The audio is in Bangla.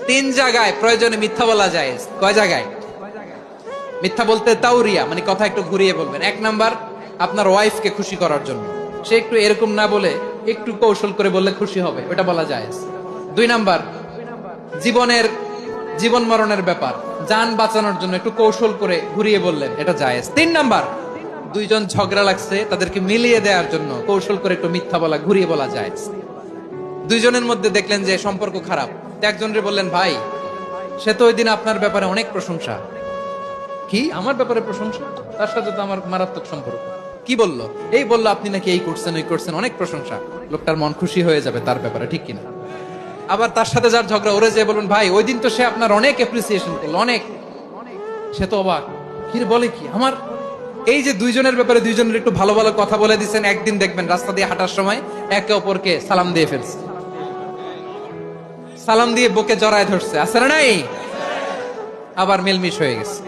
তিন জায়গায় প্রয়োজনে মিথ্যা বলা যায়। কয় জায়গায় মিথ্যা বলতে? তাউরিয়া মানে কথা একটু ঘুরিয়ে বলবেন। এক নাম্বার, আপনার ওয়াইফকে খুশি করার জন্য, সে একটু এরকম না বলে একটু কৌশল করে বললে খুশি হবে, ওটা বলা যায়। দুই নাম্বার, জীবন মরণের ব্যাপার, জান বাঁচানোর জন্য একটু কৌশল করে ঘুরিয়ে বললেন, এটা জায়েজ। তিন নাম্বার, দুইজন ঝগড়া লাগছে তাদেরকে মিলিয়ে দেওয়ার জন্য কৌশল করে একটু মিথ্যা বলা, ঘুরিয়ে বলা যায়। দুইজনের মধ্যে দেখলেন যে সম্পর্ক খারাপ, একজনরে বললেন, ভাই সে তো ওই দিন আপনার ব্যাপারে অনেক প্রশংসা। কি আমার ব্যাপারে প্রশংসা? তার সাথে তো আমার মারাত্মক সম্পর্ক। কি বললো? এই বললো আপনি নাকি এই করছেন ওই করছেন, অনেক প্রশংসা। লোকটার মন খুশি হয়ে যাবে তার ব্যাপারে, ঠিক কিনা? আবার তার সাথে যার ঝগড়া, ওরে যে বলবেন, ভাই ওই দিন তো সে আপনার অনেক অ্যাপ্রিসিয়েশন করলো, অনেক। সে তো অবাক, কি রে বলে কি আমার? এই যে দুইজনের ব্যাপারে দুইজনের একটু ভালো ভালো কথা বলে দিচ্ছেন, একদিন দেখবেন রাস্তা দিয়ে হাঁটার সময় একে অপরকে সালাম দিয়ে ফেলছে, সালাম দিয়ে বুকে জড়ায় ধরছে, আছে না নাই? আবার মিলমিশ হয়ে গেছে।